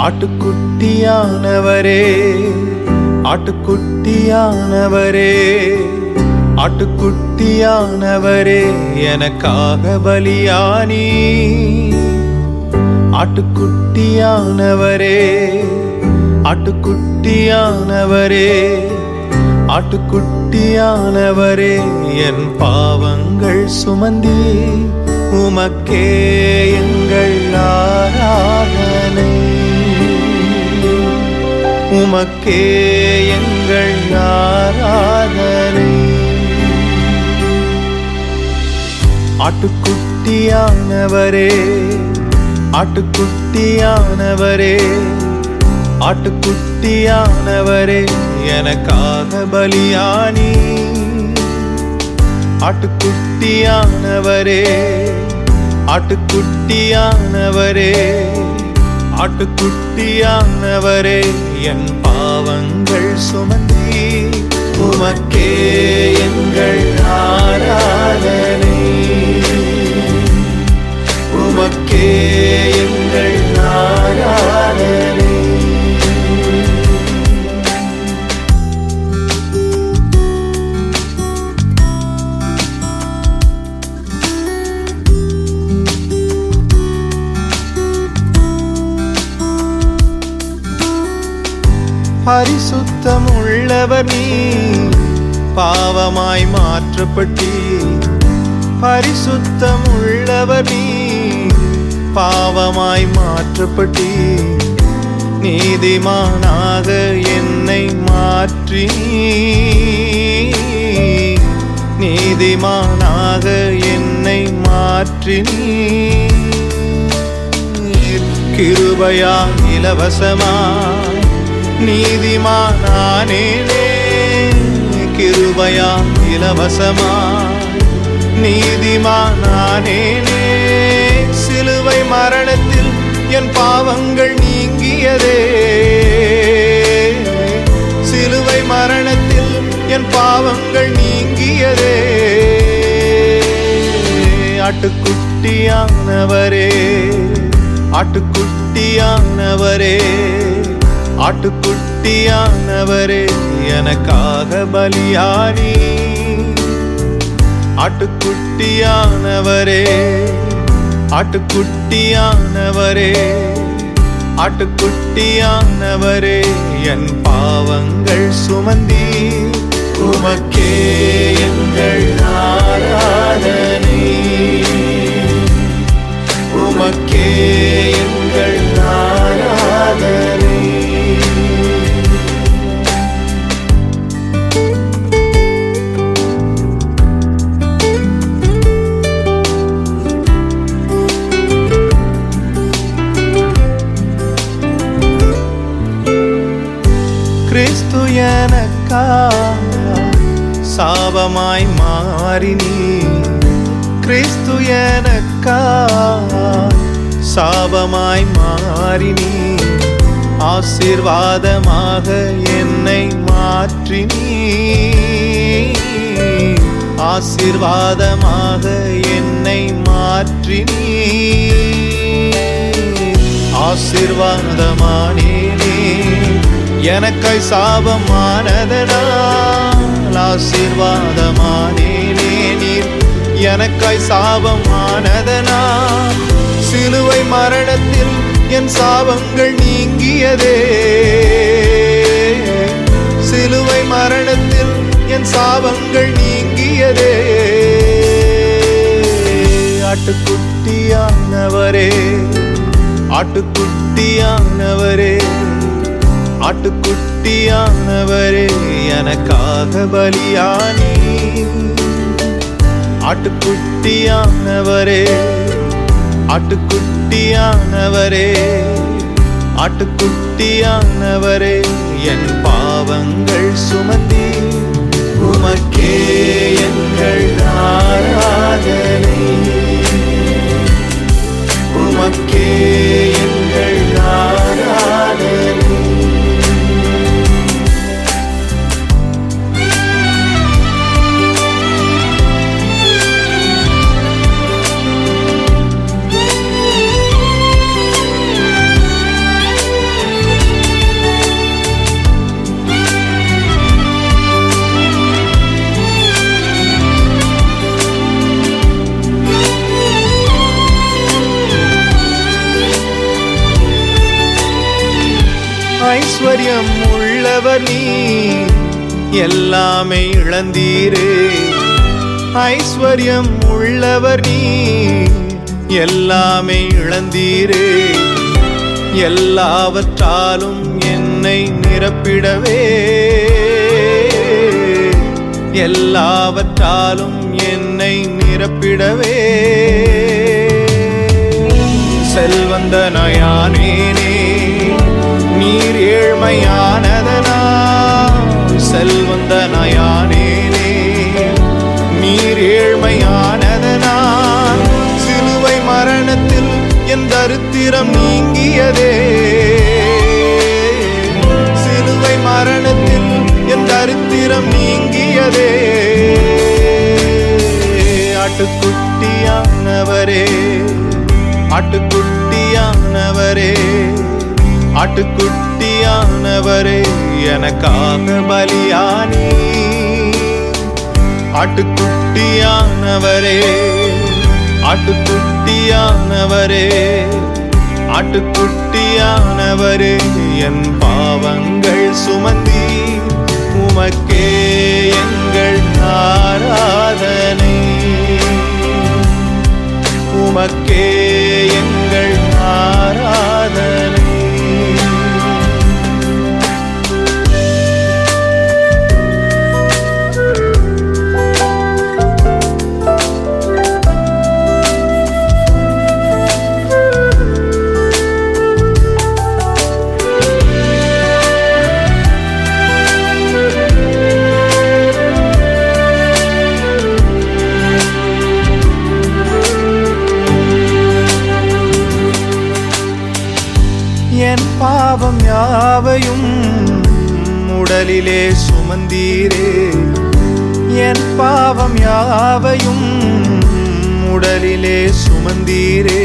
ஆட்டுக்குட்டியானவரே, ஆட்டுக்குட்டியானவரே, ஆட்டுக்குட்டியானவரே, எனக்காக பலியானி. ஆட்டுக்குட்டியானவரே, ஆட்டுக்குட்டியானவரே, ஆட்டுக்குட்டியானவரே, என் பாவங்கள் சுமந்தி. உமக்கே எங்கள் ஆராதனை, உமக்கே எங்கள் ஆராதனை. ஆட்டுக்குட்டியானவரே, ஆட்டுக்குட்டியானவரே, ஆட்டுக்குட்டியானவரே, எனக்காக பலியானி. ஆட்டுக்குட்டியானவரே, ஆட்டுக்குட்டியானவரே, ஆட்டுக்குட்டியானவரே, என் பாவங்கள் சுமந்தி. உமக்கே எங்கள் ஆராதனை, உமக்கே எங்கள் ஆராதனை. பரிசுத்தம் உள்ளவர் நீ, பாவமாய் மாற்றப்பட்டி. பரிசுத்தம் உள்ளவர் நீ, பாவமாய் மாற்றப்பட்டி. நீதிமானாக என்னை மாற்றி, நீதிமானாக என்னை மாற்றி. கிருபையா இலவசமாய் நீதிமானானேனே. கிருபையா இலவசமாய் நீதிமானானேனே. சிலுவை மரணத்தில் என் பாவங்கள் நீங்கியதே. சிலுவை மரணத்தில் என் பாவங்கள் நீங்கியதே. ஆட்டுக்குட்டியானவரே, ஆட்டுக்குட்டியானவரே, ஆட்டுக்குட்டியானவரே, எனக்காக பலியானி. ஆட்டுக்குட்டியானவரே, ஆட்டுக்குட்டியானவரே, ஆட்டுக்குட்டியானவரே, என் பாவங்கள் சுமந்தி. உமக்கே எங்கள் ஆராதனை, உமக்கே எங்கள் ஆராதனை. கிறிஸ்து எனக்கா சாபமாய் மாறினி. கிறிஸ்து எனக்கா சாபமாய் மாறினி. ஆசீர்வாதமாக என்னை மாற்றினி. ஆசீர்வாதமாக என்னை மாற்றினி. ஆசீர்வாதமானேனே, எனக்காய் சாபமானதனால். ஆசீர்வாதமானேனே, நீர் எனக்காய் சாபமானதனால். சிலுவை மரணத்தில் என் சாபங்கள் நீங்கியதே. சிலுவை மரணத்தில் என் சாபங்கள் நீங்கியதே. ஆட்டுக்குட்டியானவரே, ஆட்டுக்குட்டியானவரே, ஆட்டுக்குட்டியானவரே, எனக்காக பலியானி. ஆட்டுக்குட்டியானவரே, ஆட்டுக்குட்டியானவரே, ஆட்டுக்குட்டியானவரே, என் பாவங்கள் சுமந்தி. உமக்கே எங்கள் ஆராதனை, உமக்கே எங்கள் ஆராதனை. ஐஸ்வர்யம் உள்ளவர் நீ எல்லாமே இழந்தீரே. ஐஸ்வர்யம் உள்ளவர் நீ எல்லாமே இழந்தீரே. எல்லாவற்றாலும் என்னை நிரப்பிடவே, எல்லாவற்றாலும் என்னை நிரப்பிடவே. செல்வந்தனாயானேனே நீர் ஏழ்மையானதனா. செல்வந்தனாயானேனே நீர் ஏழ்மையானதனா. சிலுவை மரணத்தில் என் தரித்திரம் நீங்கியதே. சிலுவை மரணத்தில் என் தரித்திரம் நீங்கியதே. ஆட்டுக்குட்டியானவரே, ஆட்டுக்குட்டியானவரே, ஆட்டுக்குட்டியானவரே, எனக்காக பலியானி. ஆட்டுக்குட்டியானவரே, ஆட்டுக்குட்டியானவரே, ஆட்டுக்குட்டியானவரே, என் பாவங்கள் சுமந்தி உமக்கே எங்கள் ஆராதனை. உமக்கே எங்கள் ஆராதனை. என் பாவம் யாவையும் உடலிலே சுமந்தீரே. என் பாவம் யாவையும் உடலிலே சுமந்தீரே.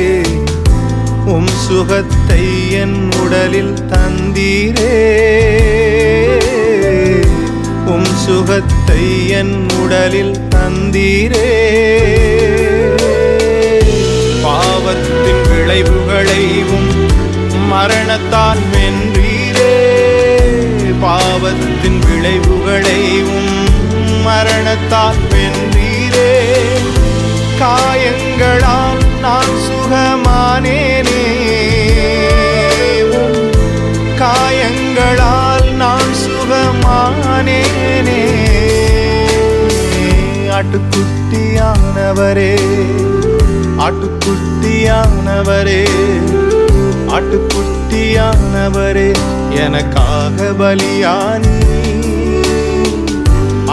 உம் சுகத்தை என் உடலில் தந்தீரே. உம் சுகத்தை என் உடலில் தந்தீரே. பாவத்தின் விளைவுகளையும் மரணத்தால் வென்றீரே. பாவத்தின் விளைவுகளையும் மரணத்தால் வென்றீரே. காயங்களால் நான் சுகமானேனே. காயங்களால் நான் சுகமானேனே. ஆட்டுக்குட்டியானவரே, ஆட்டுக்குட்டியானவரே, ஆட்டுக்குட்டியானவரே, எனக்காக பலியானி.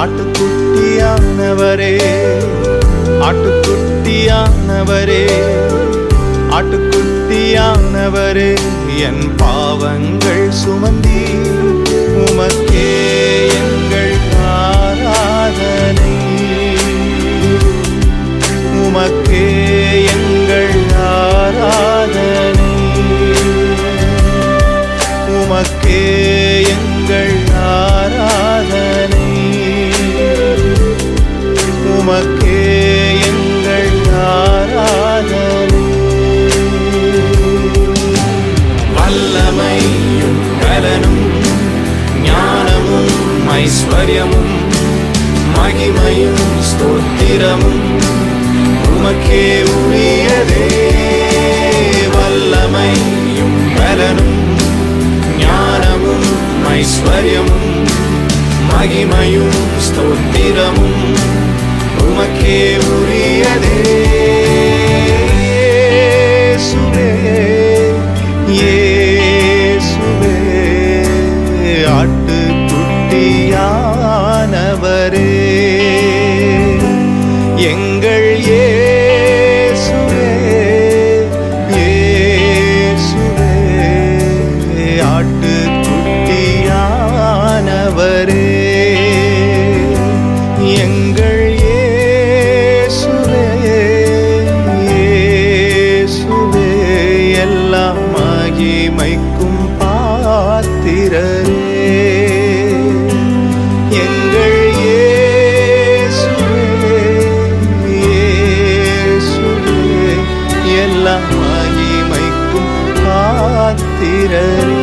ஆட்டுக்குட்டியானவரே, ஆட்டுக்குட்டியானவரே, ஆட்டுக்குட்டியானவரே, என் பாவங்கள் சுமந்தி உமக்கே எங்கள் ஆராதனை. உமக்கே எங்கள் ஆராதனை. உமக்கே எங்கள் ஆராதனை. உமக்கே எங்கள் ஆராதனை. வல்லமையும் பலனும் ஞானமும் ஐஸ்வர்யமும் மகிமையும் ஸ்தோத்திரமும் உமக்கே உரியதே. வல்லமையும் பலனும் ஞானமும் ஐஸ்வர்யமும் மகிமையும் ஸ்தோத்திரமும் உமக்கே உரியதே. இயேசுவே, இயேசுவே, ஆட்டுக்குட்டியானவரே, எங்கள் இயேசுவே, இயேசுவே, ஆட்டுக்குட்டியானவரே, எங்கள் இயேசுவே, இயேசுவே, எல்லா மகிமைக்கும் பாத்திரரே. எங்கள் இயேசுவே, இயேசுவே, எல்லா மகிமைக்கும் பாத்திரரே.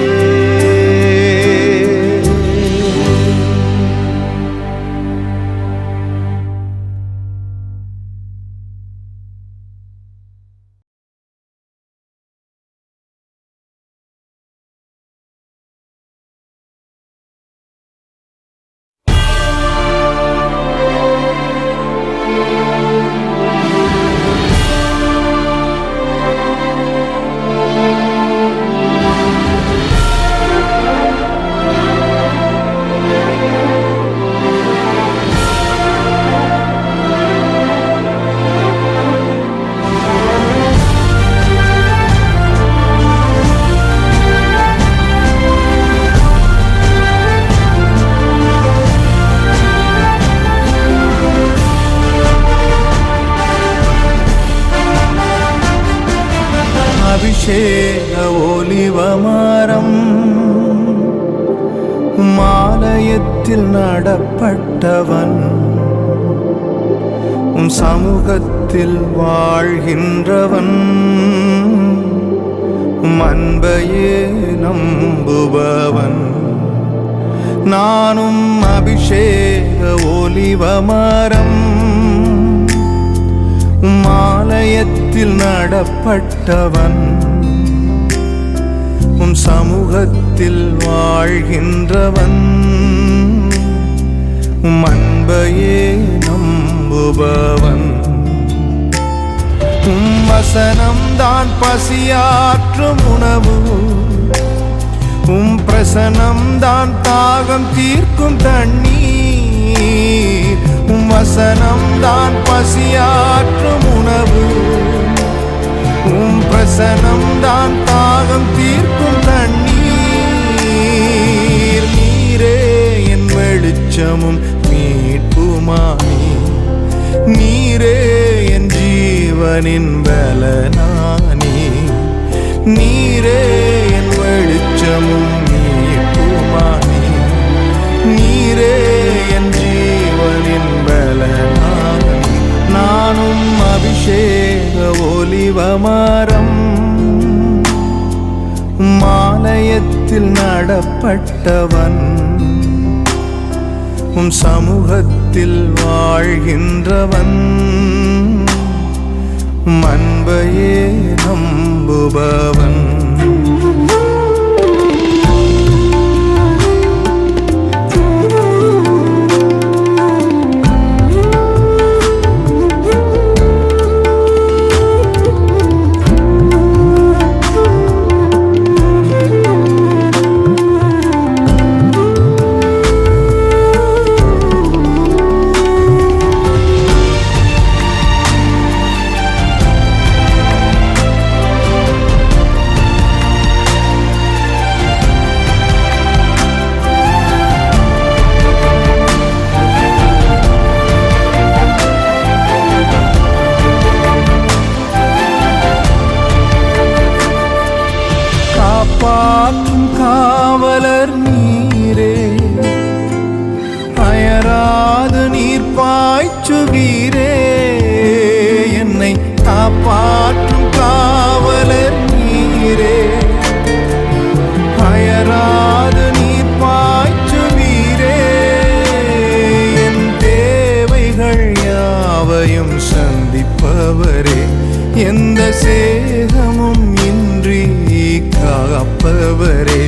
ஒலிவமரம் மாலயத்தில் நடப்பட்டவன் உம் சமூகத்தில் வாழ்கின்றவன் அன்பையே நம்புபவன் நானும் அபிஷேக ஒலிவமரம் மாலயத்தில் நடப்பட்டவன் உம் சமூகத்தில் வாழ்கின்றவன் அன்பையே நம்புபவன் வசனம்தான் பசியாற்றும் உணவு பிரசனம்தான் தாகம் தீர்க்கும் தண்ணீர் வசனம்தான் பசியாற்றும் உணவு பிரசனம்தான் தாகம் தீர்க்கும் தண்ணீர் நீரே என் வெளிச்சமும் மீட்புமானி நீரே என் ஜீவனின் பலனானி நீரே என் வெளிச்சமும் மீட்புமானி நீரே என் ஜீவனின் பலனானி நானும் அபிஷேக ஒலிவமரம் மாலயத்தில் நடப்பட்டவன் உம் சமூகத்தில் வாழ்கின்றவன் அன்பையே நம்புபவன் காப்பாற்றும் காவலர் நீரே அயராது நீர் பாய்ச்சுகிறே என்னை காப்பாற்றும் காவலர் நீரே அயராது நீர் பாய்ச்சுகிறே என் தேவைகள் யாவையும் சந்திப்பவரே எந்த சேதமும் இன்றி காப்பவரே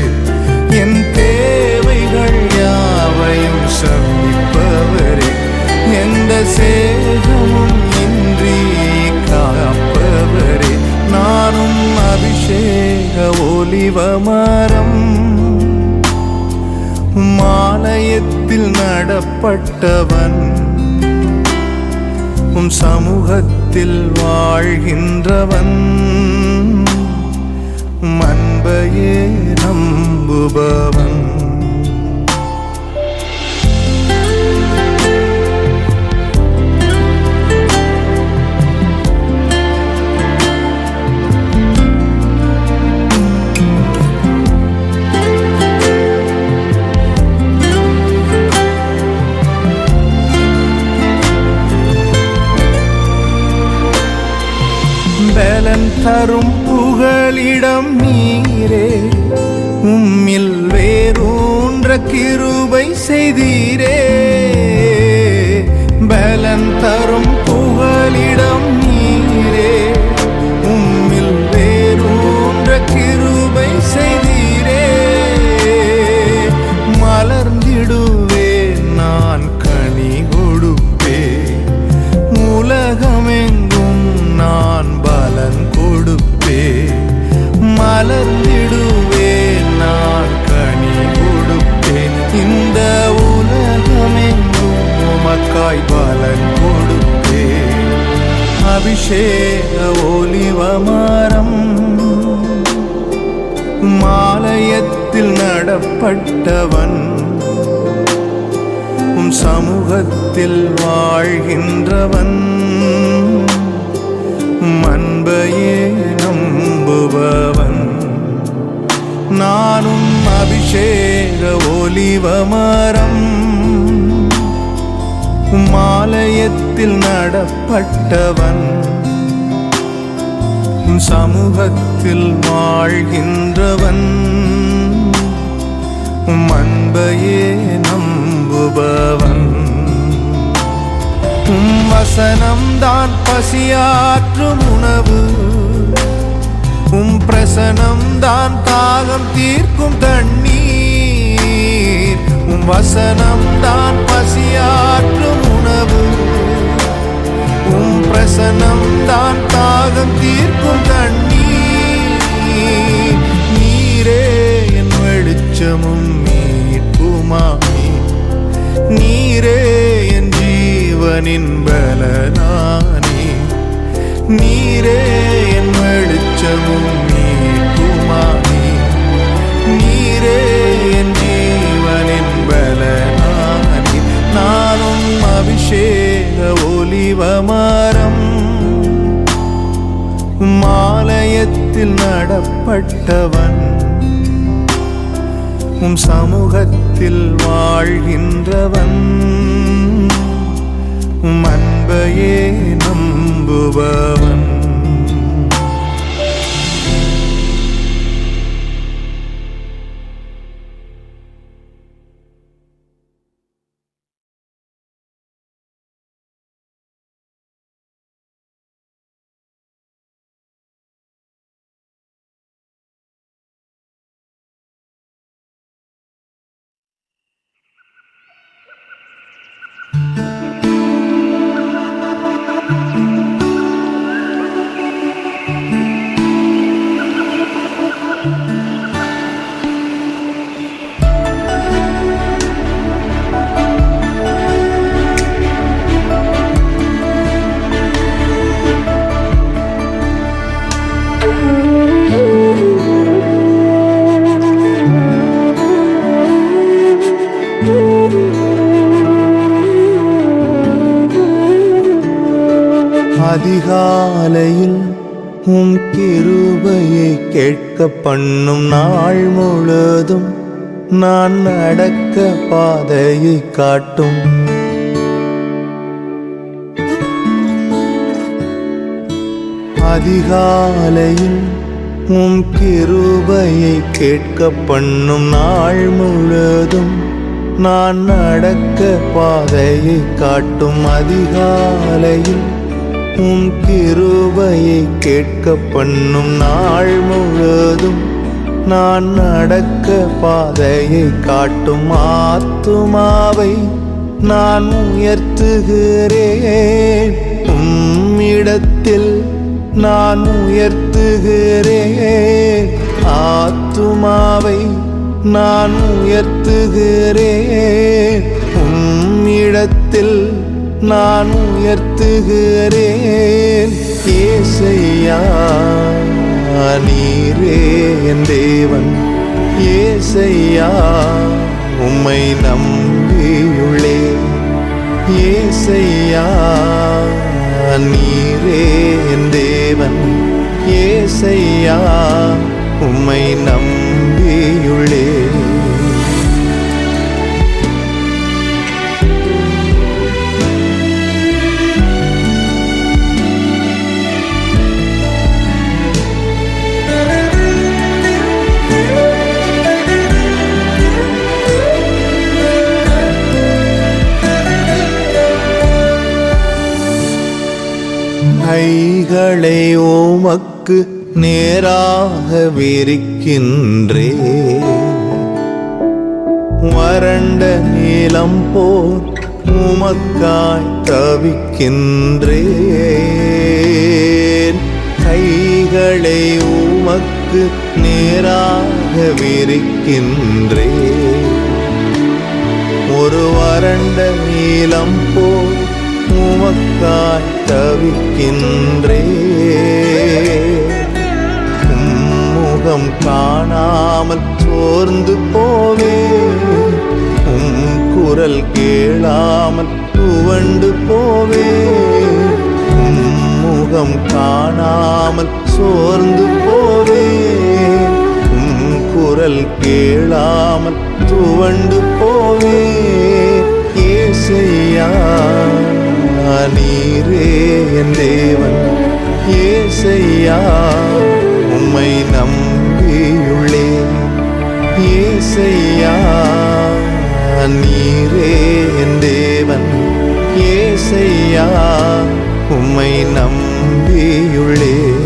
என் தேவைகள் யாவையும் சந்திப்பவரே எந்த சேதமும் இன்றி காப்பவரே நானும் அபிஷேக ஒலிவமரம் மாலயத்தில் நடப்பட்டவன் உம் சமூகத்தில் வாழ்கின்றவன் அன்பையே நம்புபவன் பலன் தரும் புகலிடம் நீரே உம்மில் வேரூன்ற கிருபை செய்தீரே பலன் தரும் புகலிடம் நீரே உம்மில் வேரூன்ற கிருபை செய்தீரே மலர்ந்திடுவேன் நான் கனி கொடுப்பேன் உலகமெங்கும் நான் பலன் கொடுப்பேன் மலர்ந்திடுவேன் நான் கனி கொடுப்பேன் இந்த உலகமெங்கும் உமக்காய் பலன் கொடுப்பேன் அபிஷேக ஒலிவமரம் மாலயத்தில் நடப்பட்டவன் உம் சமூகத்தில் வாழ்கின்றவன் அன்பையே நம்புபவன் நானும் அபிஷேக ஒலிவமரம், ஆலயத்தில் நடப்பட்டவன், சமூகத்தில் வாழ்கின்றவன், அன்பையே நம்புபவன். வசனம்தான் பசியாற்றும் உணவு, பிரசனம்தான் தாகம் தீர்க்கும் தண்ணீர். வசனம்தான் பசியாற்றும் உணவு, பிரசனம்தான் தாகம் தீர்க்கும் தண்ணீர். நீரே என் வெளிச்சமும் மீட்புமாமே, நீரே என் ஜீவனின் பலனானே. நீரே என் வெளிச்சமும் மீட்புமாமே, நீரே என் ஜீவனின் பலனானே. நானும் அபிஷேக ஒலிவமரம், ஆலயத்தில் நடப்பட்டவன், சமூகத்தில் வாழ்கின்றவன், அன்பையே நம்புபவன். அதிகாலையில் உம் கிருபையை கேட்க பண்ணும் நாள் முழுதும் நான் நடக்க பாதையை காட்டும். அதிகாலையில் உம் கிருபையை கேட்க பண்ணும் நாள் முழுதும் நான் நடக்க பாதையை காட்டும். அதிகாலையில் உம் கிருபையை கேட்க பண்ணும் நாள் முழுதும் நான் நடக்க பாதையை காட்டும். ஆத்துமாவை நான் உயர்த்துகிறேன், உம்மிடத்தில் நான் உயர்த்துகிறேன். ஆத்துமாவை நான் உயர்த்துகிறேன், உம்மிடத்தில் நான் உயர்த்துகிறேன். ஏசையா நீரே என் தேவன், ஏசையா உம்மை நம்பியுள்ளேன். ஏசையா நீரே என் தேவன், ஏசையா உம்மை நம்பியுள்ளேன். கைகளை உமக்கு நேராக விரிக்கின்றேன், வறண்ட நீலம் போல் உமக்காய் தவிக்கின்றேன். கைகளை உமக்கு நேராக விரிக்கின்றேன், ஒரு வறண்ட நீலம் போல் உமக்காய் தவிக்கின்றேன். முகம் காணாமல் சோர்ந்து போவேன், குரல் கேளாமல் துவண்டு போவேன். முகம் காணாமல் சோர்ந்து போவேன், குரல் கேளாமல் துவண்டு போவே. ஏசையா நீரே என் தேவன், ஏசையா உம்மை நம்பியுள்ளேன். ஏசையா நீரே என் தேவன், ஏசையா உம்மை நம்பியுள்ளேன்.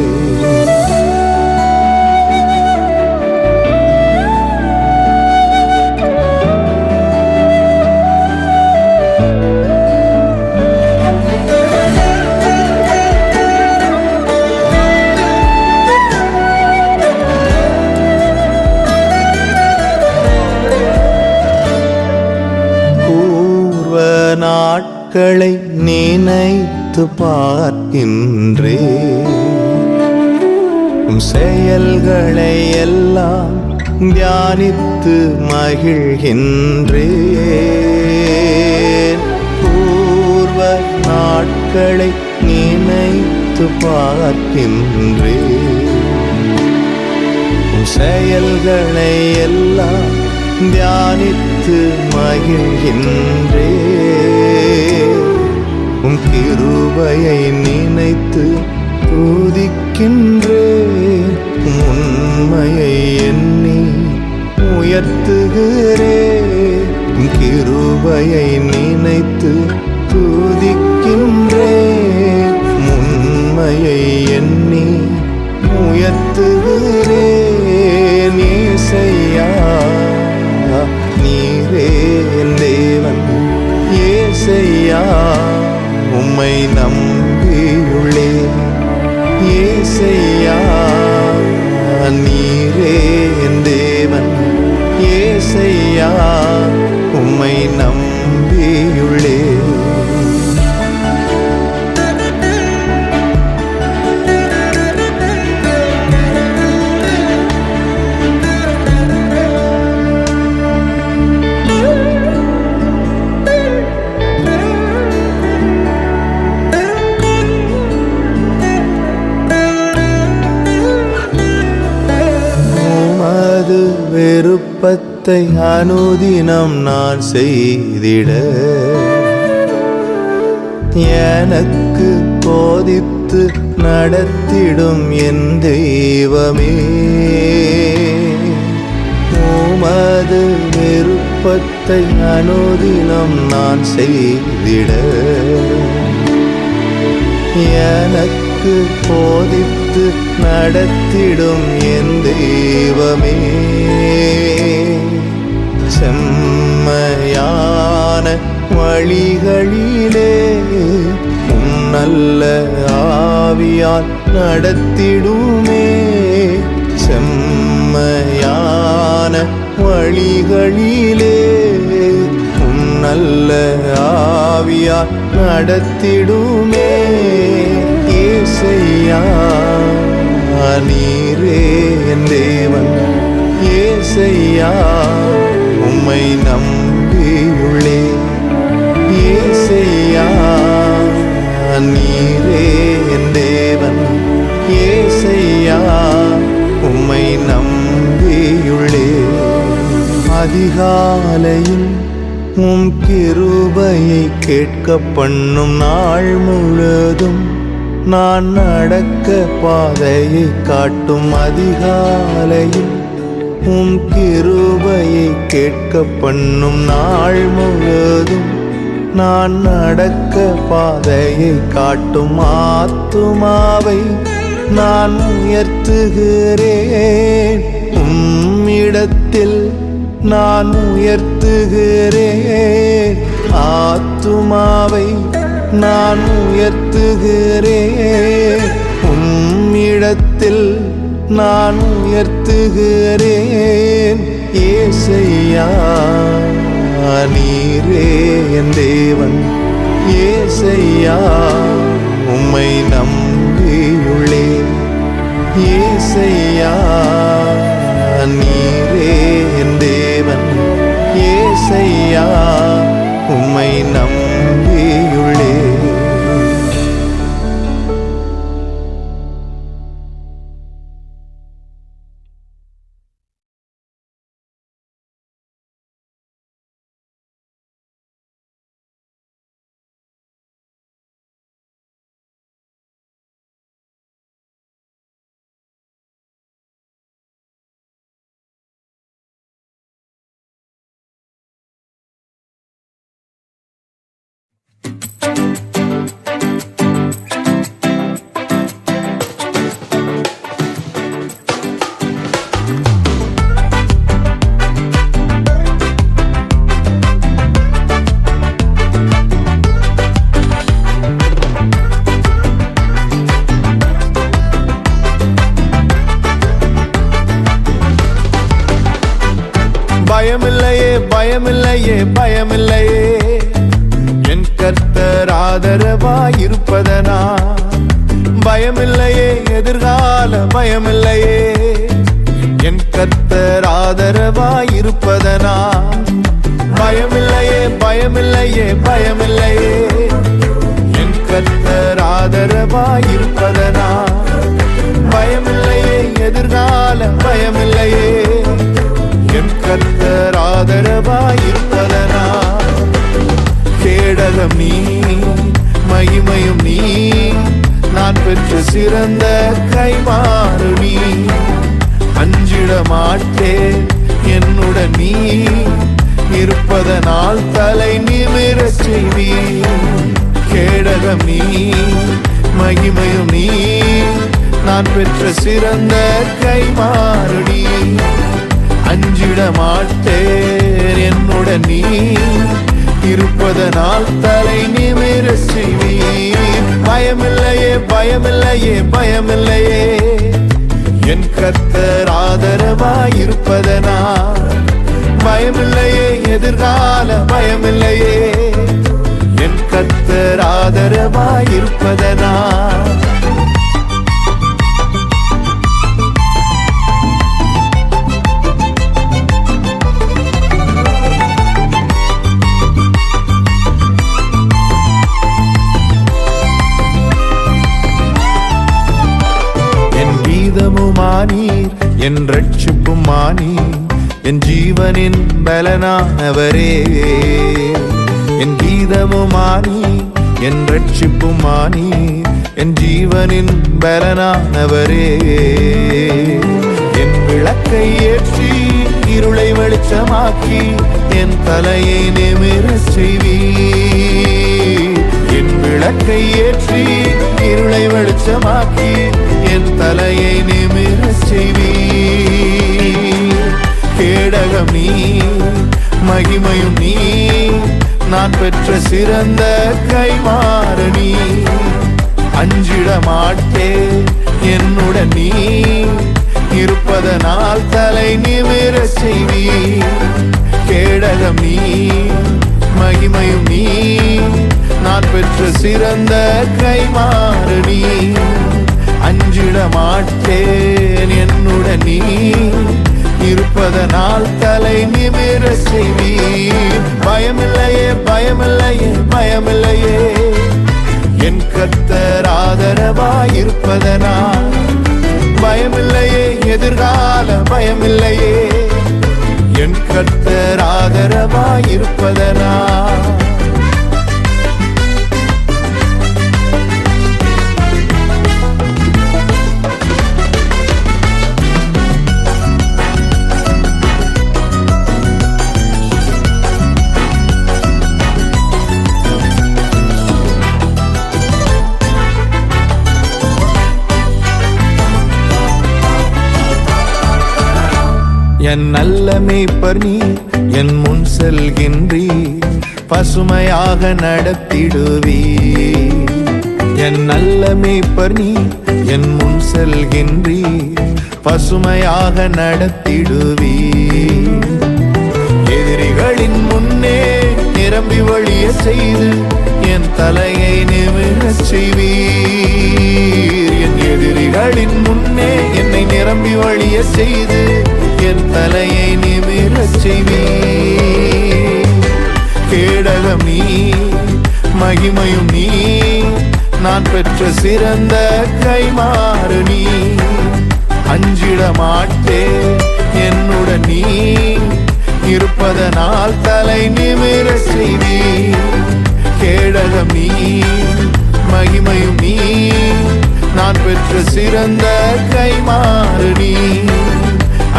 நாட்களை நினைத்து பார்க்கின்றேன், உம் செயல்களை எல்லாம் தியானித்து மகிழ்கின்றேன். பூர்வ நாட்களை நினைத்து பார்க்கின்றேன், உம் செயல்களை எல்லாம் தியானித்து மகிழ்கின்றே. உம் கிருபையை நினைத்து துதிக்கின்றே. உண்மையை எண்ணி உயர்த்துகிறே. உம் கிருபையை நினைத்து துதிக்கின்றே. உண்மையை எண்ணி உயர்த்துகிறே. ஏசையா நீரே என் தேவன், ஏசையா உம்மை நம்பியுள்ளேன். ஏசையா நீரே என் தேவன், ஏசையா உம்மை நம்பியுள்ளேன். விருப்பத்தை அனுதினம் நான் செய்திட எனக்கு போதித்து நடத்திடும் என் தெய்வமே. உமது விருப்பத்தை அனுதினம் நான் செய்திட எனக்கு போதித்து நடத்திடும் என் தெய்வமே. செம்மையான வழிகளிலே உம் நல்ல ஆவியால் நடத்திடுமே. செம்மையான வழிகளிலே உம் நல்ல ஆவியால் நடத்திடுமே. ஏசையா நீரே என் தேவன், ஏசையா உம்மை நம்பியுள்ளேன். ஏசையா நீரே என் தேவன், ஏசையா உம்மை நம்பியுள்ளேன். அதிகாலையில் உம் கிருபையை கேட்க பண்ணும் நாள் முழுதும் நான் நடக்க பாதையை காட்டும். அதிகாலையில் உம் கிருபையை கேட்க பண்ணும் நாள் முழுதும் நான் நடக்க பாதையை காட்டும். ஆத்துமாவை நான் உயர்த்துகிறேன், உம்மிடத்தில் நான் உயர்த்துகிறேன். ஆத்துமாவை நான் உயர்த்துகிறேன், உம்மிடத்தில் நான் உயர்த்துகிறேன். ஏசையா நீரே என் தேவன், ஏசையா உம்மை நம்பியுள்ளேன். ஏசையா நீரே என் தேவன், ஏசையா உம்மை நம்பியுள்ளேன். பயமில்லையே பயமில்லையே பயமில்லையே, என் கர்த்தர் ஆதரவாயிருப்பதனா. பயமில்லையே எதிர்கால பயமில்லையே, என் கர்த்தர் ஆதரவாயிருப்பதனா. பயமில்லையே பயமில்லையே பயமில்லையே, என் கர்த்தர் ஆதரவாயிருப்பதனா. பயமில்லையே எதிர்கால பயமில்லையே, என் கர்த்தர் ஆதரவாயிருப்பதனா. கேடகம் நீ மகிமையும் நீ, நான் பெற்ற சிறந்த கைமாறு நீ. அஞ்சிட மாட்டேன் என்னுடன் நீ இருப்பதனால் தலை நிமிரச் செய்வி. கேடகம் நீ மகிமையும் நீ, நான் பெற்ற சிறந்த கைமாறு நீ. அஞ்சிட மாட்டேன் என்னுடன் நீ இருப்பதனால் தலை நிமிரச் செய்வி. பயமில்லையே பயமில்லையே பயமில்லையே, என் கர்த்தர் ஆதரவாயிருப்பதனா. பயமில்லையே எதிர்கால பயமில்லையே, என் கர்த்தர் ஆதரவாயிருப்பதனா. என் கீதமுமானீர், என் ரட்சிப்புமானீர், என் ஜீவனின் பலனானவரே. என் கீதமுமானீர், என் ரட்சிப்புமானீர், என் ஜீவனின் பலனானவரே. என் விளக்கை ஏற்றி இருளை வெளிச்சமாக்கி, என் தலையை நிமிரச் செய்வீர். என் விளக்கை ஏற்றி இருளை வெளிச்சமாக்கி, என் தலையை நிமிரச் செய்வீர். கேடகம் நீ மகிமையும் நீ, நான் பெற்ற சிறந்த கைமாறு நீ. அஞ்சிட மாட்டேன் என்னுடன் நீ இருப்பதனால் தலை நிமிரச் செய்வீர். கேடகம் நீ மகிமையும் நீ, நான் பெற்ற சிறந்த கைமாறு நீ. அஞ்சிட மாட்டேன் என்னுடன் நீ இருப்பதனால் தலை நிமிரச் செய்வீர். பயமில்லையே பயமில்லையே பயமில்லையே, என் கர்த்தர் ஆதரவாயிருப்பதனா. பயமில்லையே எதிர்கால பயமில்லையே, என் கர்த்தர் ஆதரவாயிருப்பதனா. என் நல்ல மேய்ப்பர் நீ, என் முன் செல்கின்றீர், பசுமையாக நடத்திடுவீர். என் நல்ல மேய்ப்பர் நீ, என் முன் செல்கின்றீர், பசுமையாக நடத்திடுவீர். எதிரிகளின் முன்னே நிரம்பி வழிய செய்து, என் தலையை நிமிரச் செய்வீர். என் எதிரிகளின் முன்னே என்னை நிரம்பி வழிய செய்து, என் தலையை நிமிரச் செய்வீர். கேடகம் நீ மகிமையும் நீ, நான் பெற்ற சிறந்த கைமாறு நீ. அஞ்சிட மாட்டேன் என்னுடன் நீ இருப்பதனால் தலை நிமிரச் செய்வீர். கேடகம் நீ மகிமையும் நீ, நான் பெற்ற சிறந்த கைமாறு நீ.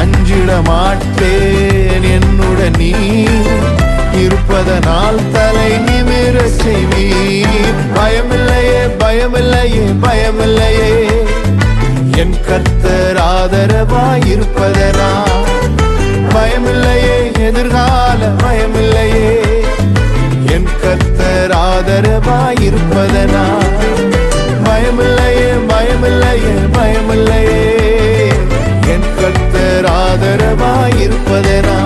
அஞ்சிட மாட்டேன் என்னுடன் நீ இருப்பதனால் தலை நிமிரச் செய்வீர். பயமில்லையே பயமில்லையே பயமில்லையே, என் கர்த்தர் ஆதரவாயிருப்பதனா. பயமில்லையே எதிர்கால பயமில்லையே, என் கர்த்தர் ஆதரவாயிருப்பதனா. பயமில்லையே பயமில்லையே பயமில்லையே, என் கர்த்தர் ஆதரவாயிருப்பதனா.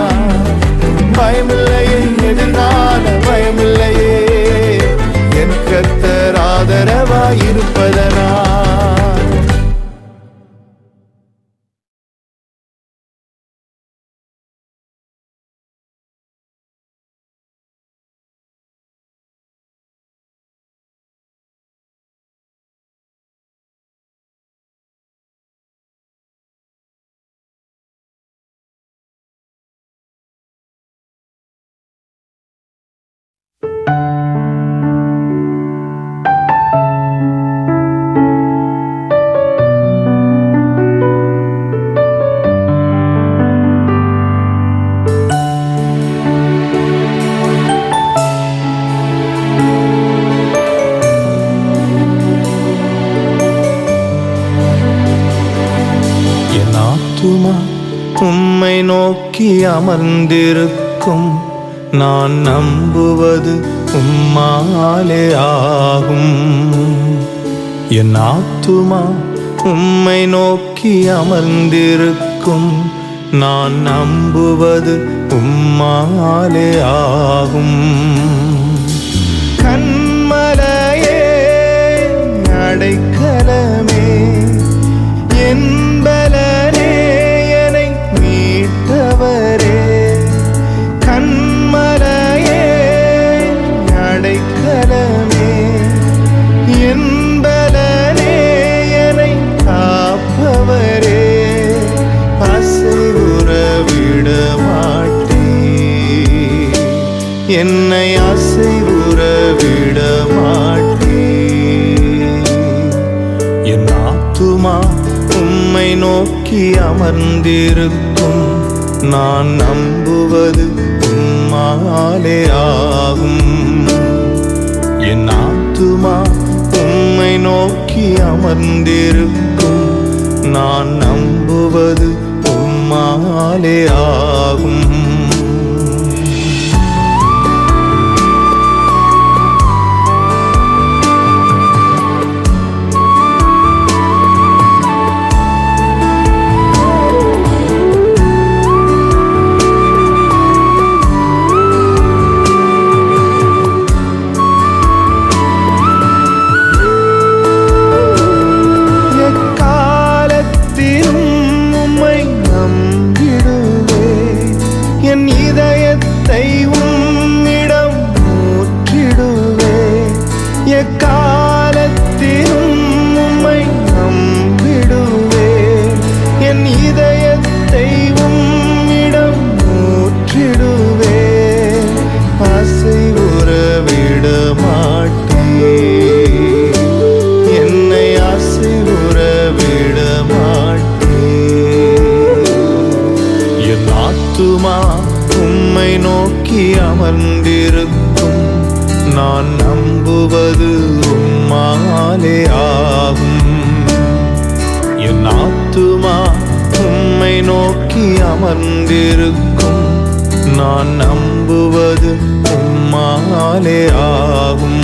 இருப்பதனால். உம்மை நோக்கி அமர்ந்திருக்கும், நான் நம்புவது உம்மாலே ஆகும். என் ஆத்துமா உம்மை நோக்கி அமர்ந்திருக்கும், நான் நம்புவது உம்மாலே ஆகும். கண்மலையே அடைக்கலமே, என் பலனே என்னை மீட்டவரே. கண்மலையே அடைக்கலமே, என் பலனே என்னை காப்பவரே. அசைவுற விட மாட்டீர், என்னை அசைவுற விட மாட்டீர். என் ஆத்துமா உம்மை நோக்கி அமர்ந்திருக்கும், நான் நம்புவது உம்மாலே ஆகும். என் ஆத்துமா உம்மை நோக்கி அமர்ந்திருக்கும், நான் நம்புவது உம்மாலே ஆகும். உம்மை நோக்கி அமர்ந்திருக்கும், நான் நம்புவது உம்மாலே ஆகும். என் ஆத்துமா உம்மை நோக்கி அமர்ந்திருக்கும், நான் நம்புவது உம்மாலே ஆகும்.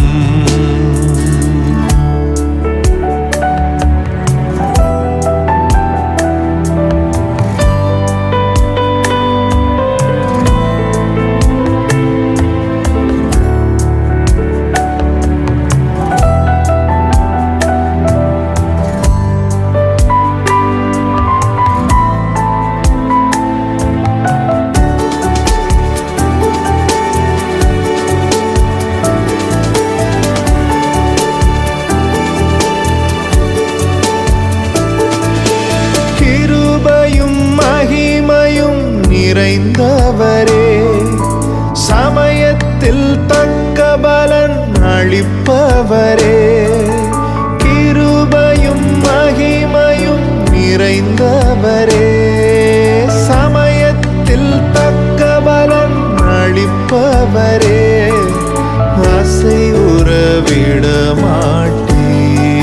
நிறைந்தவரே, சமயத்தில் தக்க பலன் அளிப்பவரே. கிருபையும் மகிமையும் நிறைந்தவரே, சமயத்தில் தக்க பலன் அளிப்பவரே. அசைவுற விட மாட்டீர்,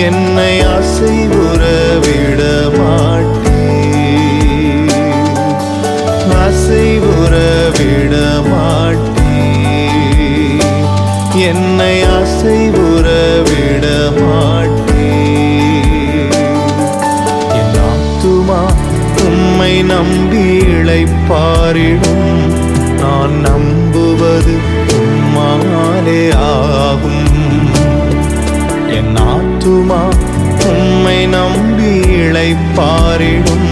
என்னை அசைவுற விட மாட்டீர். அசைவுற விட மாட்டீர், என்னை அசைவுற விட மாட்டீர். என் ஆத்துமா உம்மை நம்பி இளைப்பாறிடும், நான் நம்புவது உம்மாலே ஆகும். என் ஆத்துமா உம்மை நம்பி இளைப்பாரிடும்.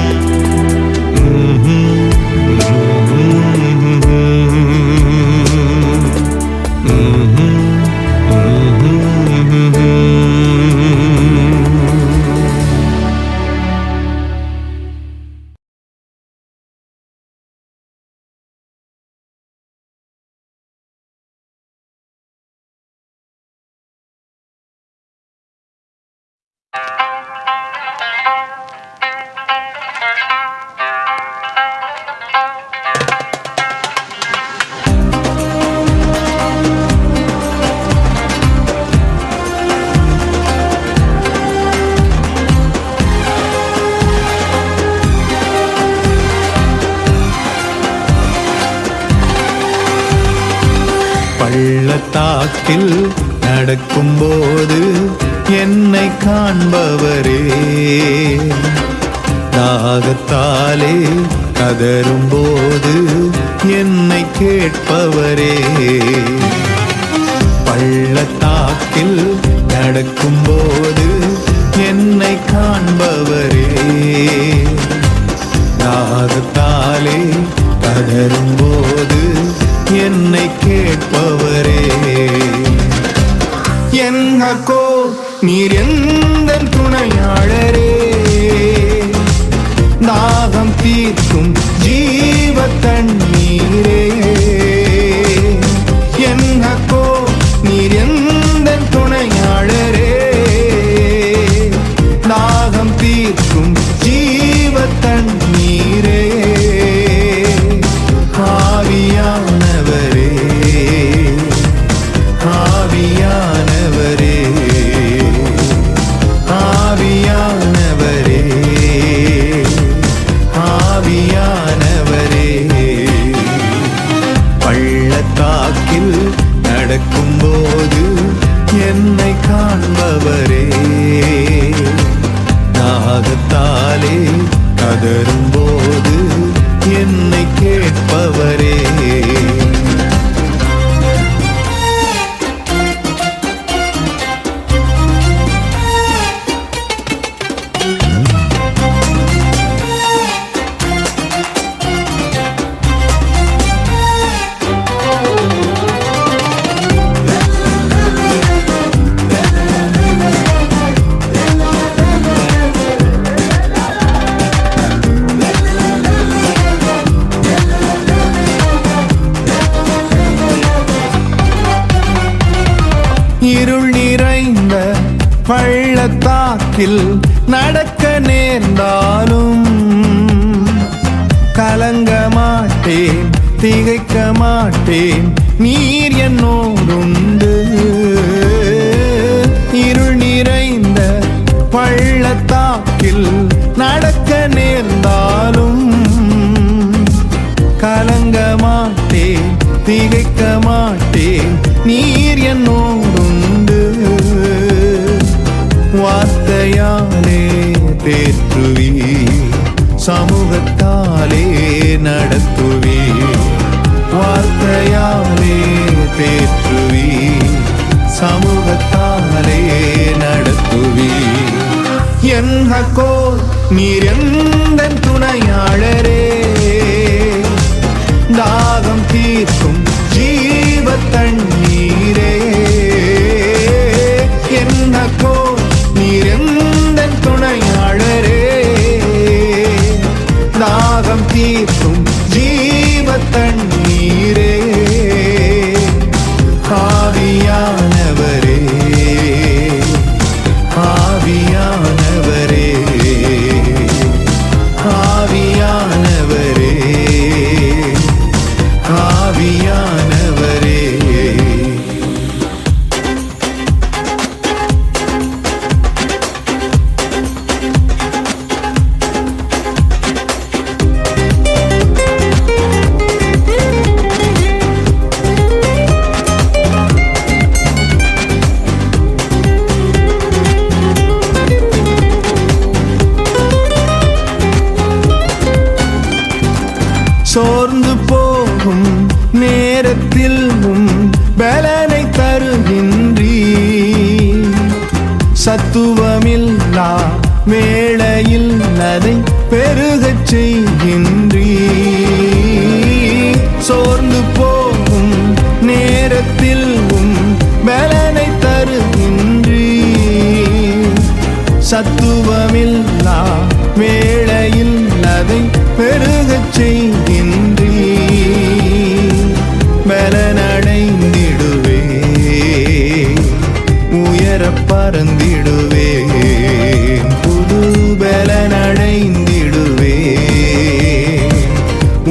பள்ளத்தாக்கில் நடக்கும்போது என்னை காண்பவரே, தாகத்தாலே கதறும்போது என்னை கேட்பவரே. பள்ளத்தாக்கில் நடக்கும்போது என்னை காண்பவரே, தாகத்தாலே கதறும்போது என்னை கேட்பவரே. என்னக்கோ நீர் எந்தன் துணையாளரே, தாகம் தீர்க்கும் ஜீவ தண்ணீரே. என்னக்கோ நீர் எந்தன் துணையாளரே, தாகம் தீர்க்கும் ஜீவ தண்ணீரே. ஆவியானவரே, ஆவியானவரே, ஆவியானவரே, ஆவியானவரே. பள்ளத்தாக்கில் நடக்கும்போது என்னை காண்பவரே, தாகத்தாலே கதறும்போது என்னை கேட்பவரே. இருள் நிறைந்த பள்ளத்தாக்கில் நடக்க நேர்ந்தாலும் கலங்க மாட்டேன், திகைக்க மாட்டேன், நீர் என்னோடுண்டு. இருள் நிறைந்த பள்ளத்தாக்கில் நடக்க நேர்ந்தாலும் கலங்க மாட்டேன், திகைக்க மாட்டேன், நீர் என்னோடுண்டு. வார்த்தையாலே தேற்றுவி, சமூகத்தாலே நடத்துவி. வார்த்தையாலே தேற்றுவி, சமூகத்தாலே நடத்துவி. என்னக்கோ நீர் எந்தன் துணையாளரே, தாகம் தீர்க்கும் ஜீவ தண்ணீரே. என்னக்கோ நீர் எந்தன் துணையாளரே, தாகம் தீர்க்கும் ஜீவ தண்ணீரே. ஆவியானவரே, ஆவியானவரே, ஆவியானவரே, ஆவியானவரே. சோர்ந்து போகும் நேரத்தில் பலனை தருகின்றீர், சத்துவமில்லா வேளையில் அதை பெருகச் செய்கின்றீர். சோர்ந்து போகும் நேரத்தில் பலனை தருகின்றீர். சத்துவமில்லா வேளையில் அதை பெருகச் செய்கின்றீர். பலனடைந்திடுவே, உயர பறந்திடுவே, புது பலனடைந்திடுவே,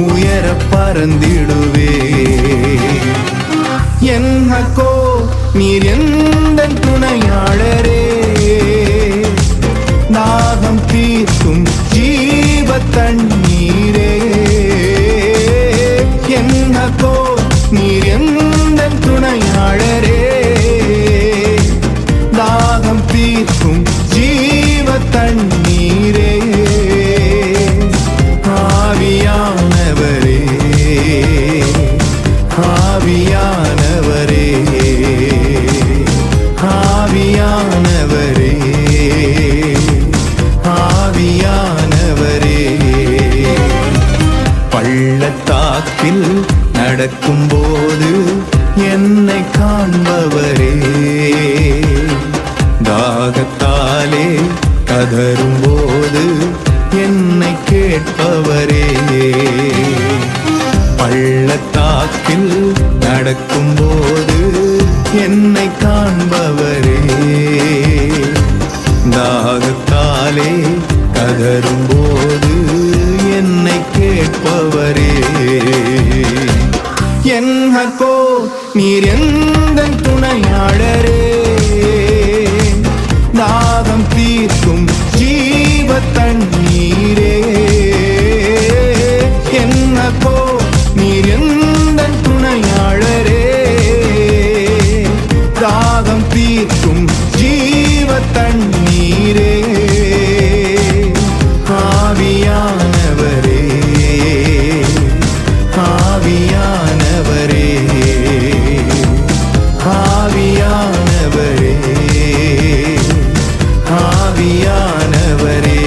உயர பறந்திடுவே. என்னக்கோ நீர் எந்தன் துணையாளரே, தாகம் தீர்க்கும் ஜீவ தண்ணீரே. என்னக்கோ நீர் எந்தன் துணையாளரே, தாகம் தீர்க்கும் ஜீவ தண்ணீரே. ஆவியானவரே, ஆவியானவரே, ஆவியானவரே, ஆவியானவரே. பள்ளத்தாக்கில் நடக்கும்போது என்னை காண்பவரே, தாகத்தாலே கதறும்போது என்னை கேட்பவரே. பள்ளத்தாக்கில் நடக்கும்போது என்னை காண்பவரே, தாகத்தாலே கதறும்போது என்னை கேட்பவரே. என்னக்கோ நீர் எந்தன் துணையாளரே, தாகம் தீர்க்கும் ஜீவ தண்ணீரே. என்னக்கோ நீர் எந்தன் துணையாளரே, தாகம் தீர்க்கும் ஜீவ தண்ணீரே. ஆவியானவரே, ஆவியானவரே, ஆவியானவரே, ஆவியானவரே.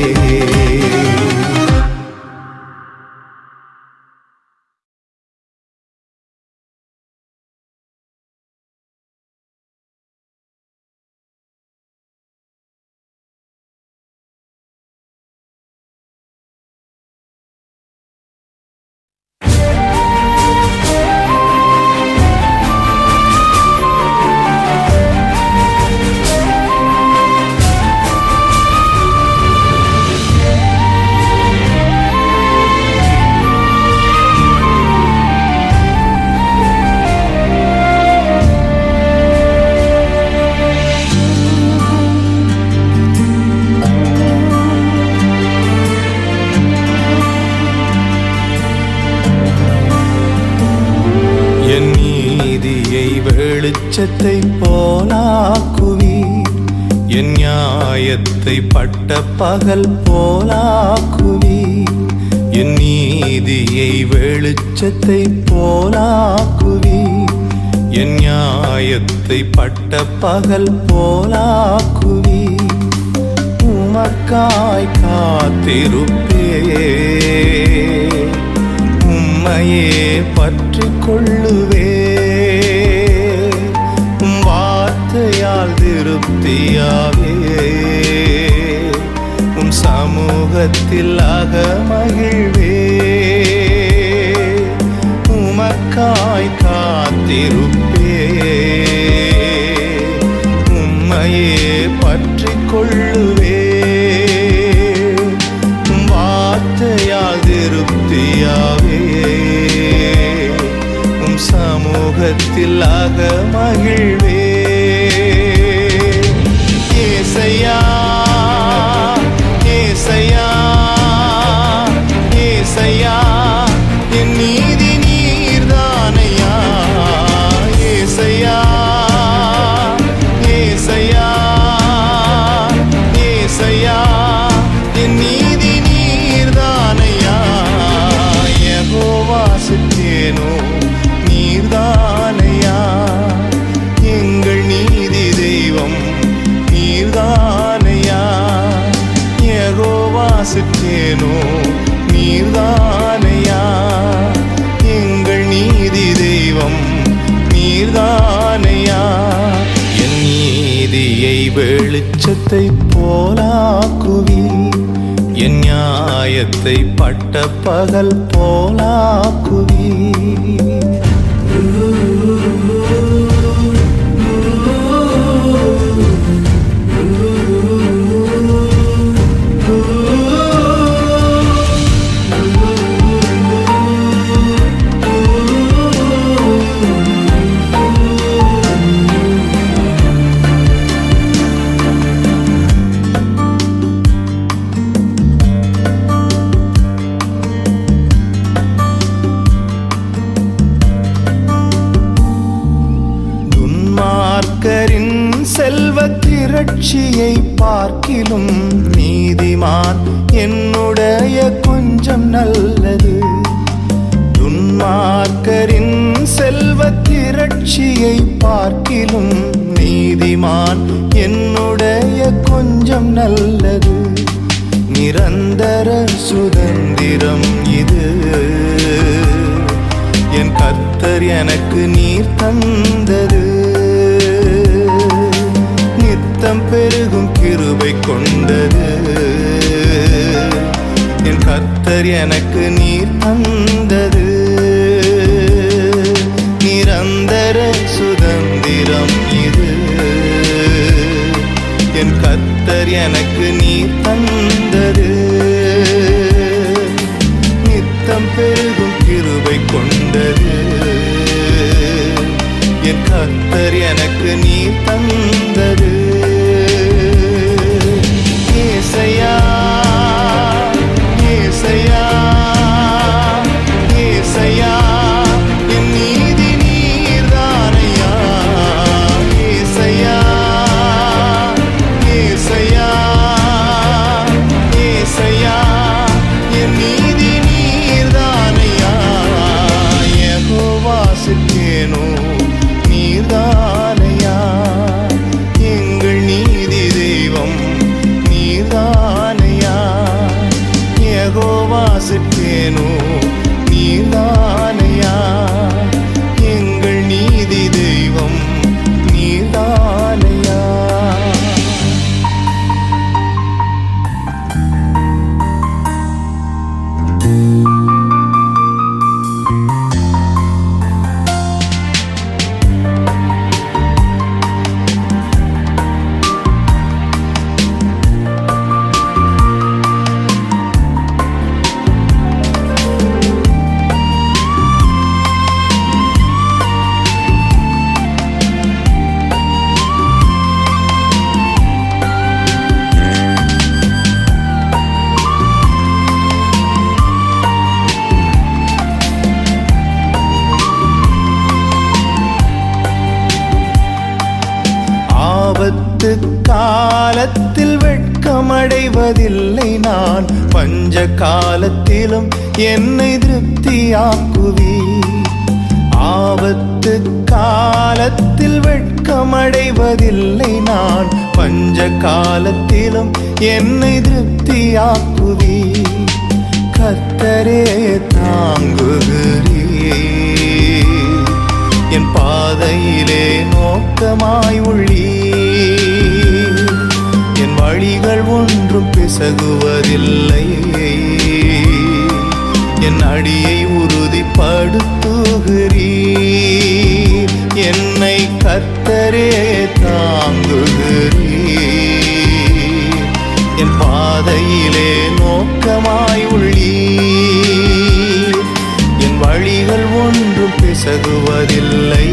வெளிச்சத்தை போலாக்குவி, என் நியாயத்தை பட்ட பகல் போலாக்குவி. என் நீதியை வெளிச்சத்தை போலாக்குவி, என் நியாயத்தை பட்ட பகல் போலாக்குவி. உமக்காய் காத்திருப்பே, உம்மையே பற்றி கொள்ளுவே. வார்த்தையால் திருப்தியாவே, உம் சமூகத்தில் அகமகிழ்வே. உமக்காய் காத்திருப்பே, உம்மையே பற்றி கொள்ளுவே. வார்த்தையால் திருப்தியாவே, உம் சமூகத்தில் அகமகிழ்வே. ஏசையா, ஏசையா, ஏசையா, என் நீதி நீர்தானையா. ஏசையா, ஏசையா, ஏசையா, என் நீதி நீர்தானையா. யெகோவா சித்தேனோ நீர்தானையா, எங்கள் வெளிச்சத்தை போலாக்குவி, என் நியாயத்தை பட்ட பகல் போலாக்குவி. செல்வ திரட்சியை பார்க்கிலும் நீதிமான் என்னுடைய கொஞ்சம் நல்லது. துன்மார்க்கரின் செல்வ திரட்சியை பார்க்கிலும் நீதிமான் என்னுடைய கொஞ்சம் நல்லது. நிரந்தர சுதந்திரம் இது, என் கர்த்தர் எனக்கு நீர் தந்தது. பெருகும் கிருபை கொண்டது, என் கர்த்தர் எனக்கு நீர் தந்தது. நிரந்தர சுதந்திரம் இது, என் கர்த்தர் எனக்கு நீர் தந்தது. நித்தம் பெருகும் கிருபை கொண்டது, என் கர்த்தர் எனக்கு நீர் தந்தது. ஏசையா ஏசையா ஏசையா, என் நீதி நீர்தானையா. ஏசையா ஏசையா ஏசையா, என் நீதி நீர்தானையா. யெகோவா சிக்கேனோ நீர்தானையா, எங்கள் நீதி தெய்வம் நீர்தானையா. யெகோவா சிக்கேனோ நீர்தானையா, எங்கள் நீதி தெய்வம் நீர்தானையா. ஆபத்து காலத்தில் வெட்கமடைவதில்லை நான், பஞ்ச காலத்திலும் என்னை திருப்தியாக்குவி. ஆபத்து காலத்தில் வெட்கமடைவதில்லை நான், பஞ்ச காலத்திலும் என்னை திருப்தியாக்குவி. கர்த்தரே தாங்குகிறீர், என் பாதையிலே நோக்கமாய் உள்ளீர். என் வழிகள் ஒன்றும் பிசகுவதில்லை, என் அடியை உறுதிப்படுத்துகிறீர். என்னை கர்த்தரே தாங்குகிறீர், என் பாதையிலே நோக்கமாய் உள்ளீர். என் வழிகள் ஒன்றும் பிசகுவதில்லை,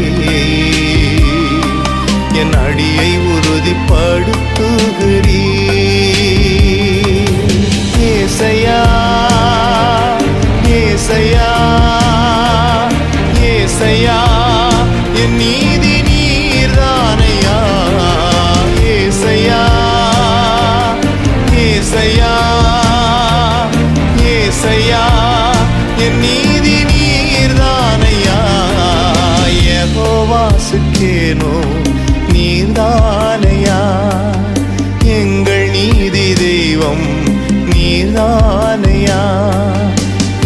என் அடியை உறுதிப்படுத்துகிறீர். ஏசையா ஏசையா ஏசையா, என் நீதி நீர்தானையா. ஏசையா ஏசையா ஏசையா, என் நீதி நீர்தானையா. யெகோவா சிக்கேனோ நீர்தானையா, எங்கள் நீதி தெய்வம் நீர்தானையா.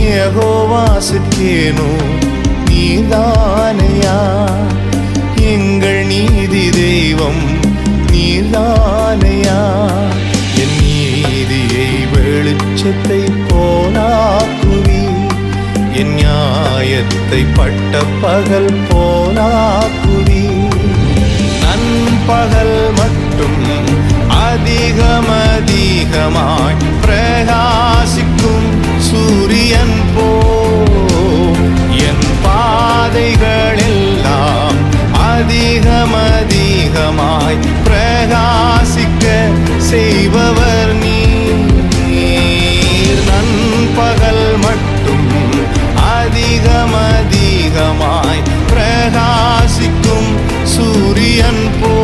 யெகோவா சிக்கேனோ நீர்தானையா, எங்கள் நீதி தெய்வம் நீர்தானையா. என் நீதியை வெளிச்சத்தை போலாக்குவி, என் நியாயத்தை பட்ட பகல் போலாக்குவி. நண்பகல் மட்டும் அதிகமாய் பிரகாசிக்கும் சூரியன் போ என் பாதைகள் எல்லாம் அதிகமாய் பிரகாசிக்க செய்பவர் நீர். நண்பகல் மட்டும் அதிகமாய் பிரகாசிக்கும் சூரியன் போ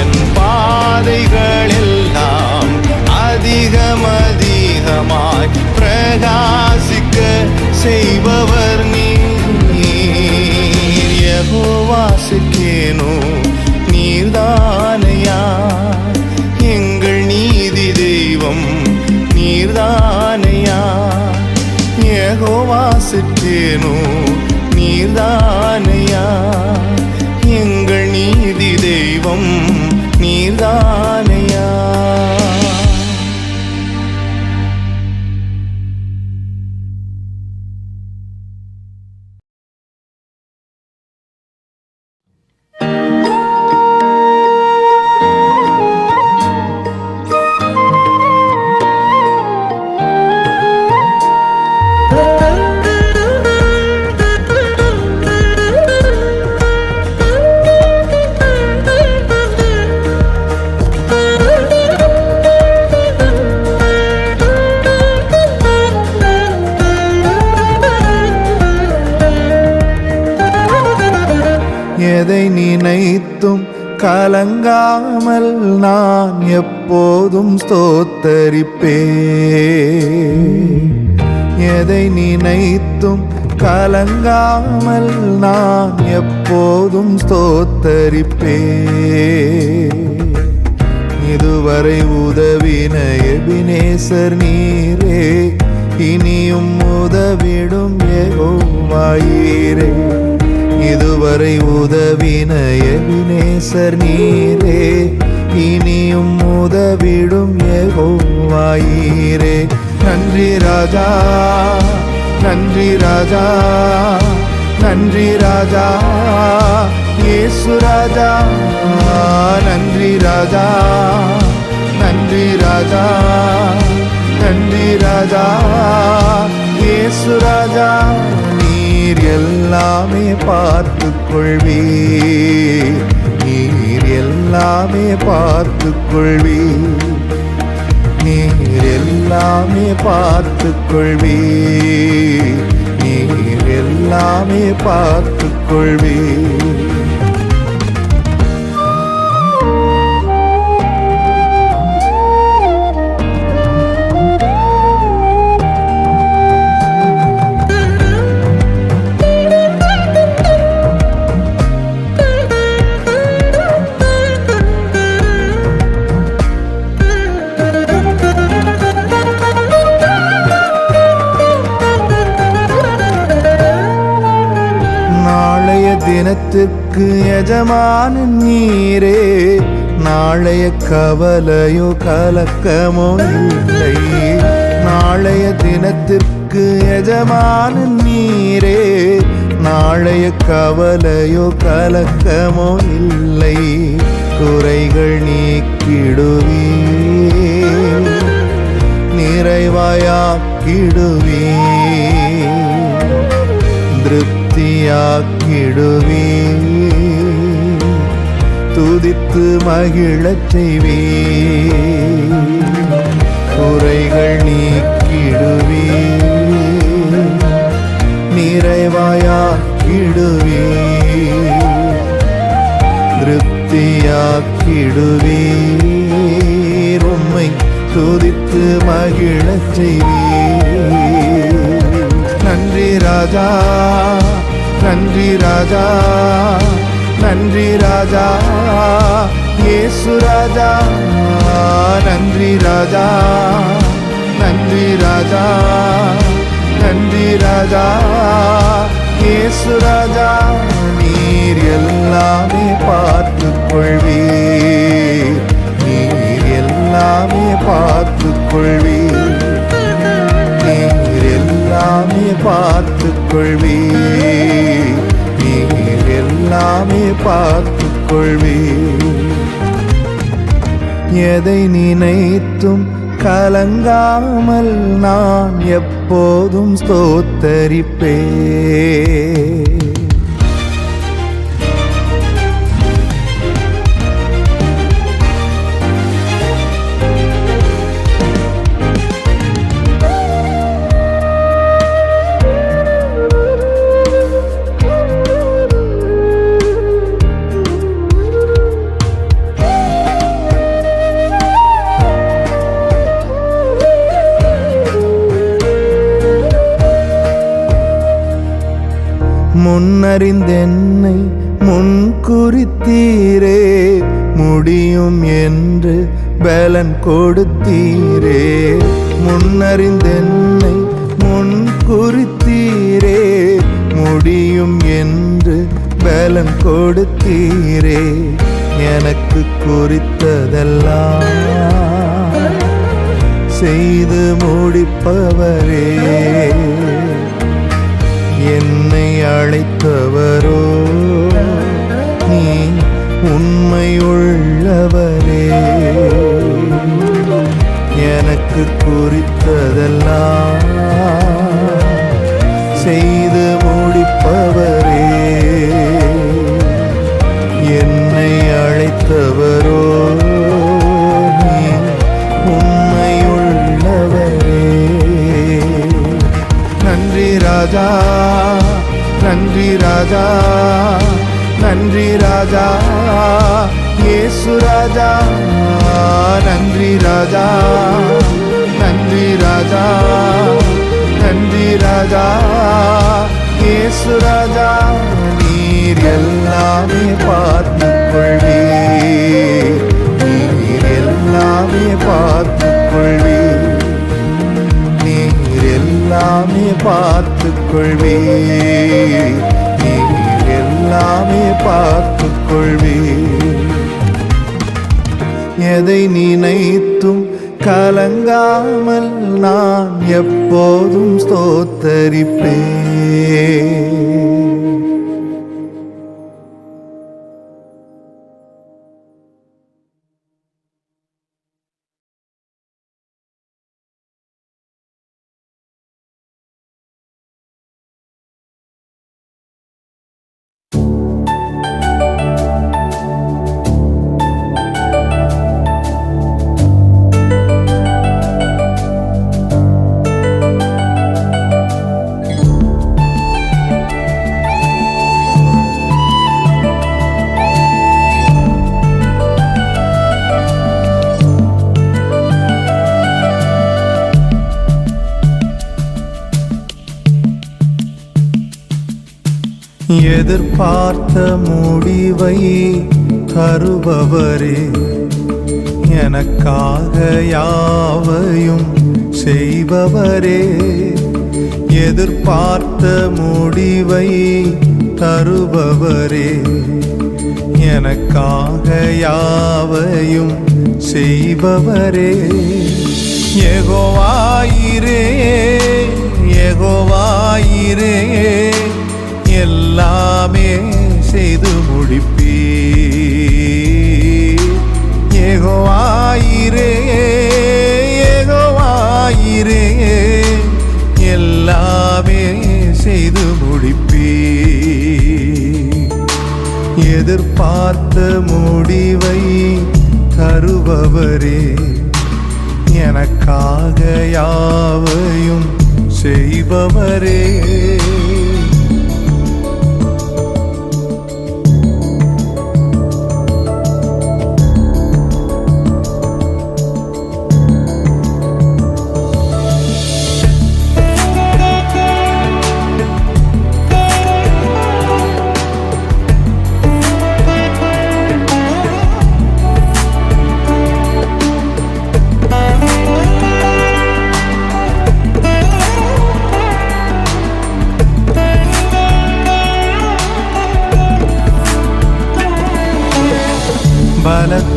என் பாதைகள் எல்லாம் அதிகமாய் பிரகாசிக்க செய்பவர் நீர். யெகோவா சிக்கேனோ நீர்தானையா, எங்கள் நீதி தெய்வம் நீர்தானையா. யெகோவா சிக்கேனோ நீர்தானையா, எங்கள் நீதி தெய்வம் நீர்தானையா. எதை நினைத்தும் கலங்காமல் நான் எப்போதும் ஸ்தோத்தரிப்பேன். எதை நினைத்தும் கலங்காமல் நான் எப்போதும் ஸ்தோத்தரிப்பேன். இதுவரை உதவின எபினேசர் நீரே, இனியும் உதவிடும் யெகோவாயீரே. இதுவரை உதவின எபினேசர் நீரே, இனியும் உதவிடும் யெகோவாயீரே. நன்றி ராஜா, நன்றி ராஜா, நன்றி ராஜா இயேசு ராஜா. நன்றி ராஜா, நன்றி ராஜா, நன்றி ராஜா இயேசு ராஜா. நீர் எல்லாமே பார்த்துக் கொள்வீர், நீர் எல்லாமே பார்த்துக் கொள்வீர், நீர் எல்லாமே பார்த்துக் கொள்வீர், நீர் எல்லாமே பார்த்துக் கொள்வீர். தினத்திற்கு எஜமான நீரே, நாளைய கவலையோ கலக்கமோ இல்லை. நாளைய தினத்திற்கு எஜமான நீரே, நாளைய கவலையோ கலக்கமோ இல்லை. குறைகள் நீக்கிடுவே, நிறைவாயாக்கிடுவே, திருப்தியாக்கிடுவே, துதித்து மகிழச் செய்வே. குறைகள் நீக்கிடுவே, நிறைவாயாக்கிடுவே, திருப்தியாக்கிடுவே, உம்மை துதித்து மகிழச் செய்வே. நன்றி ராஜா, நன்றி ராஜா, நன்றி ராஜா இயேசு ராஜா. நன்றி ராஜா, நன்றி ராஜா, நன்றி ராஜா இயேசு ராஜா. நீர் எல்லாமே பார்த்துக் கொள்வீர், எல்லாமே பார்த்துக் கொள்வீர், நீர் எல்லாமே பார்த்துக் கொள்வீர், நீர் எல்லாமே பார்த்துக் கொள்வீர். எதை நினைத்தும் கலங்காமல் நான் எப்போதும் ஸ்தோத்தரிப்பேன். முன்னறிந்தென்னை முன்குறித்தீரே, முடியும் என்று பலன் கொடுத்தீரே. முன்னறிந்தென்னை முன்குறித்தீரே, முடியும் என்று பலன் கொடுத்தீரே. எனக்கு குறித்ததெல்லாம் செய்து முடிப்பவரே, என்னை அழைத்தவரோ நீ உண்மையுள்ளவரே. எனக்கு குறித்ததெல்லாம் செய்து முடிப்பவரே, என்னை அழைத்தவரோ நீ உண்மையுள்ளவரே. நன்றி ராஜா, நன்றி ராஜா, நன்றி ராஜா, இயேசு ராஜா. நன்றி ராஜா, நன்றி ராஜா, நன்றி ராஜா, இயேசு ராஜா. நீர் எல்லாமே பார்த்துக் கொள்வீர், நீர் எல்லாமே பார்த்துக் கொள்வீர், நீர் எல்லாமே பார்த்துக் கொள்வீர், நீர் எல்லாமே பார்த்துக் கொள்வீர். எதை நினைத்தும் கலங்காமல் நான் எப்போதும் ஸ்தோத்தரிப்பேன். எதிர்பார்த்த முடிவை தருபவரே, எனக்காக யாவையும் செய்பவரே. எதிர்பார்த்த முடிவை தருபவரே, எனக்காக யாவையும் செய்பவரே. யெகோவா ஈரே, யெகோவா ஈரே, எல்லாமே செய்து முடிப்பீர். யெகோவா ஈரே, யெகோவா ஈரே, எல்லாமே செய்து முடிப்பீர். எதிர்பார்த்த முடிவை தருபவரே, எனக்காக யாவையும் செய்பவரே.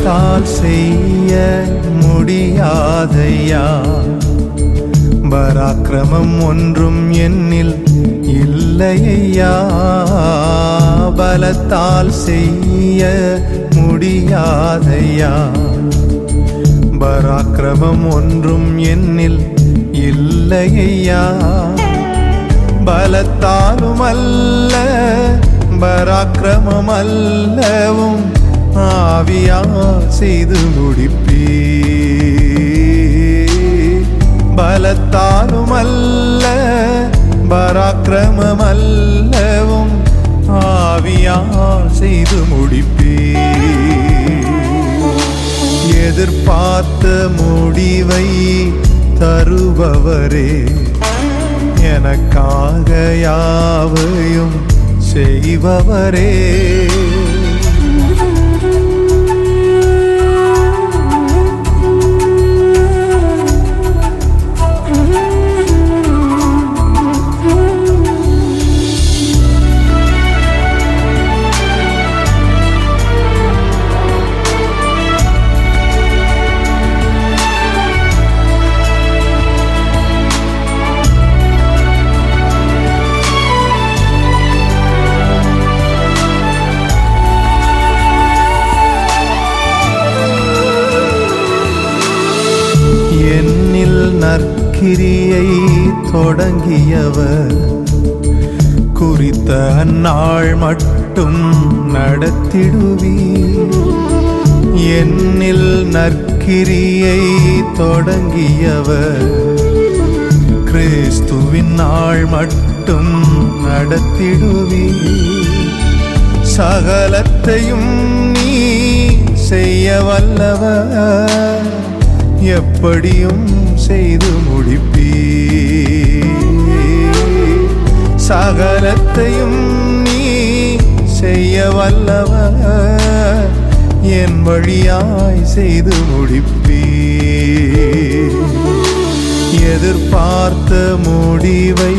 பலத்தால் செய்ய முடியாதையா. பராக்கிரமம் ஒன்றும் என்னில் இல்லையா. பலத்தால் செய்ய முடியாதையா. பராக்கிரமம் ஒன்றும் என்னில் இல்லையா. பலத்தாலும் அல்ல பராக்கிரமம் அல்லவும் ஆவியா செய்து முடிப்பீ. பலத்தாலும் அல்ல பராக்கிரமம் அல்லவும் ஆவியா செய்து முடிப்பீ. எதிர்பார்த்த முடிவை தருபவரே, எனக்காக யாவையும் செய்பவரே. என்னில் நற்கிரியை தொடங்கியவர் குறித்த அந்நாள் மட்டும் நடத்திடுவீர். என்னில் நற்கிரியை தொடங்கியவர் கிறிஸ்துவின் நாள் மட்டும் நடத்திடுவீர். சகலத்தையும் நீ செய்ய வல்லவர், எப்படியும் செய்து முடிப்பீ. சகலத்தையும் நீ செய்ய வல்லவர், என் வழியாய் செய்து முடிப்பீ. எதிர்பார்த்த முடிவை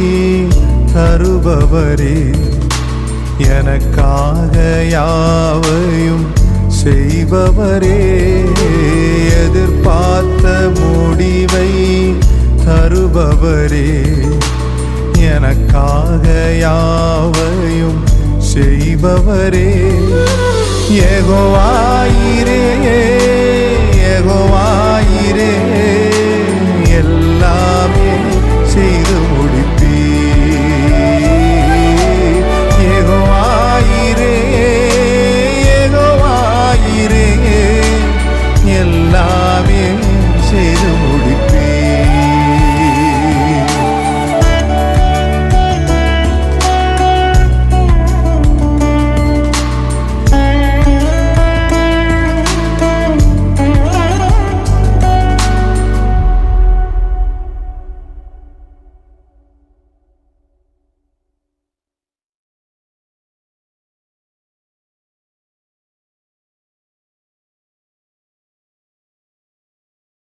தருபவரே, எனக்காக யாவையும் செய்பவரே. எதிர்பார்த்த முடிவை தருபவரே, எனக்காக யாவையும் செய்பவரே. யெகோவா ஈரே